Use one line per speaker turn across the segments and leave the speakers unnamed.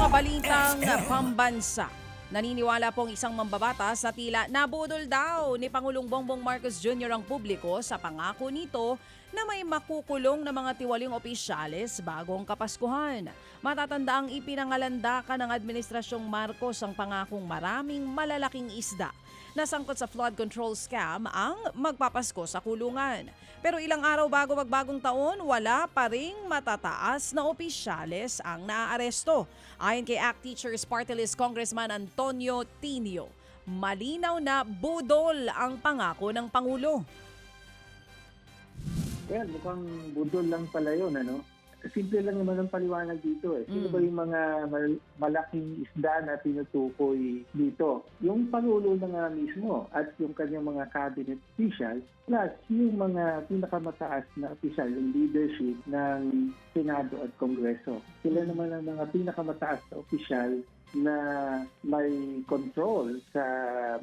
mga balitang pambansa. Naniniwala pong isang mambabatas na tila nabudol daw ni Pangulong Bongbong Marcos Jr. ang publiko sa pangako nito na may makukulong na mga tiwaling opisyales bagong Kapaskuhan. Matatanda ang ipinangalandakan ng Administrasyong Marcos ang pangakong maraming malalaking isda na sangkot sa flood control scam ang magpapasko sa kulungan. Pero ilang araw bago magbagong taon, wala pa ring matataas na opisyales ang naaaresto. Ayon kay ACT Teachers Party List Congressman Antonio Tinio, malinaw na budol ang pangako ng Pangulo.
Well, mukhang budol lang pala yun, ano? Simple lang naman ang paliwanag dito eh. Sino ba yung mga malaking isda na tinutukoy dito? Yung Pangulo na nga mismo at yung kanyang mga cabinet officials plus yung mga pinakamataas na official, yung leadership ng Senado at Kongreso. Sila naman ang mga pinakamataas na official na may control sa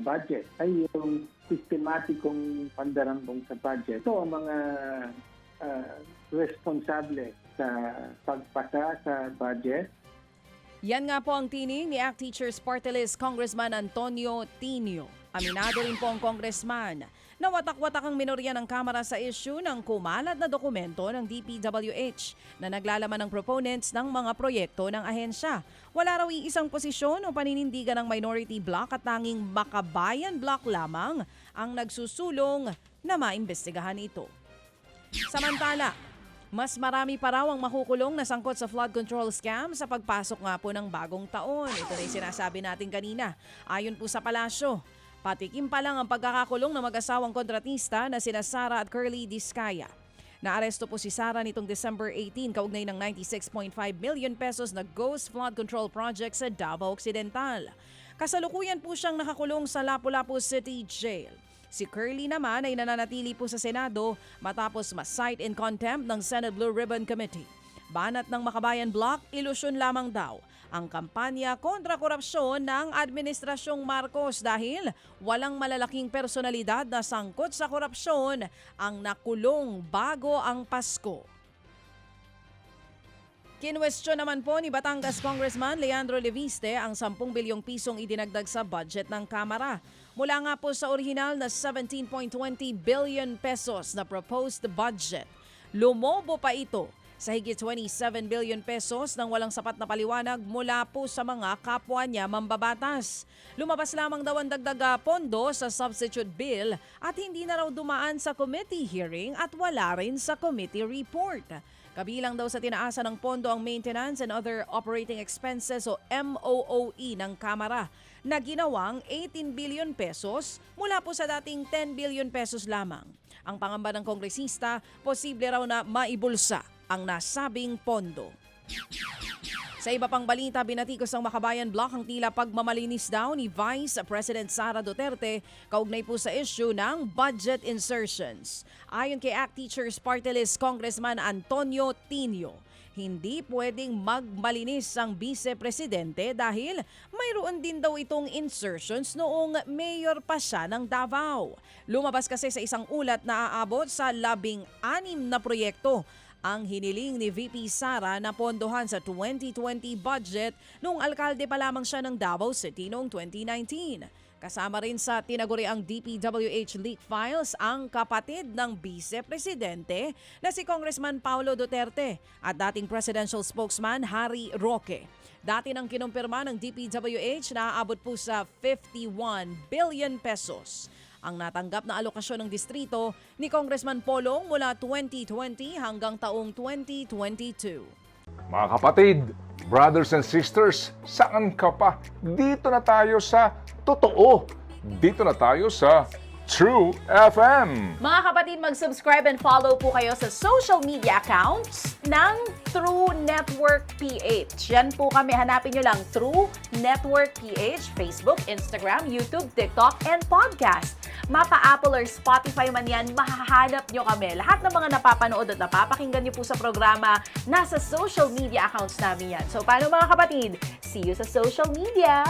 budget ay yung sistematikong pandarambong sa budget. Ito ang mga responsable sa pagpasa sa budget.
Yan nga po ang tining ni ACT Teachers Party List Congressman Antonio Tinio. Aminado rin po ang congressman na watak-watak ang minorya ng Kamara sa issue ng kumalat na dokumento ng DPWH na naglalaman ng proponents ng mga proyekto ng ahensya. Wala raw isang posisyon o paninindigan ng minority bloc at tanging Makabayan bloc lamang ang nagsusulong na maimbestigahan ito. Samantala, mas marami pa raw ang makukulong na sangkot sa flood control scam sa pagpasok nga po ng bagong taon. Ito na yung sinasabi natin kanina. Ayon po sa palasyo, patikim pa lang ang pagkakakulong ng mag-asawang kontratista na sina Sara at Curly Discaya. Naaresto po si Sara nitong December 18 kaugnay ng 96.5 million pesos na Ghost Flood Control Project sa Davao Occidental. Kasalukuyan po siyang nakakulong sa Lapu-Lapu City Jail. Si Curly naman ay nananatili po sa Senado matapos ma-cite in contempt ng Senate Blue Ribbon Committee. Banat ng Makabayan Bloc, ilusyon lamang daw ang kampanya kontra korupsyon ng Administrasyong Marcos dahil walang malalaking personalidad na sangkot sa korupsyon ang nakulong bago ang Pasko. Kinwestiyon naman po ni Batangas Congressman Leandro Leviste ang 10 bilyong pisong idinagdag sa budget ng Kamara. Mula nga po sa orihinal na 17.20 billion pesos na proposed budget, lumobo pa ito sa higit 27 billion pesos nang walang sapat na paliwanag mula po sa mga kapwa niya mambabatas. Lumabas lamang daw ang dagdag pondo sa substitute bill at hindi na raw dumaan sa committee hearing at wala rin sa committee report. Kabilang daw sa tinaasan ng pondo ang Maintenance and Other Operating Expenses o MOOE ng Kamara na ginawang 18 billion pesos mula po sa dating 10 billion pesos lamang. Ang pangamba ng kongresista, posible raw na maibulsa ang nasabing pondo. Sa iba pang balita, binatikos ng Makabayan Bloc ang tila pagmamalinis daw ni Vice President Sara Duterte kaugnay po sa issue ng budget insertions. Ayon kay ACT Teachers Party List Congressman Antonio Tinio, hindi pwedeng magmalinis ang Vice-Presidente dahil mayroon din daw itong insertions noong mayor pa siya ng Davao. Lumabas kasi sa isang ulat na aabot sa 16 na proyekto ang hiniling ni VP Sara na pondohan sa 2020 budget noong alkalde pa lamang siya ng Davao City noong 2019. Kasama rin sa tinaguriang DPWH leak files ang kapatid ng Vice-Presidente na si Congressman Paulo Duterte at dating presidential spokesman Harry Roque. Dati nang kinumpirma ng DPWH na aabot po sa 51 billion pesos ang natanggap na alokasyon ng distrito ni Congressman Polong mula 2020 hanggang taong 2022.
Mga kapatid, brothers and sisters, saan ka pa? Dito na tayo sa totoo. Dito na tayo sa True FM.
Mga kapatid, mag-subscribe and follow po kayo sa social media accounts ng True Network PH. Yan po kami, hanapin nyo lang True Network PH, Facebook, Instagram, YouTube, TikTok, and podcast. Mapa-Apple or Spotify man yan, mahahanap nyo kami. Lahat ng mga napapanood at napapakinggan nyo po sa programa, nasa social media accounts namin yan. So paano mga kapatid? See you sa social media!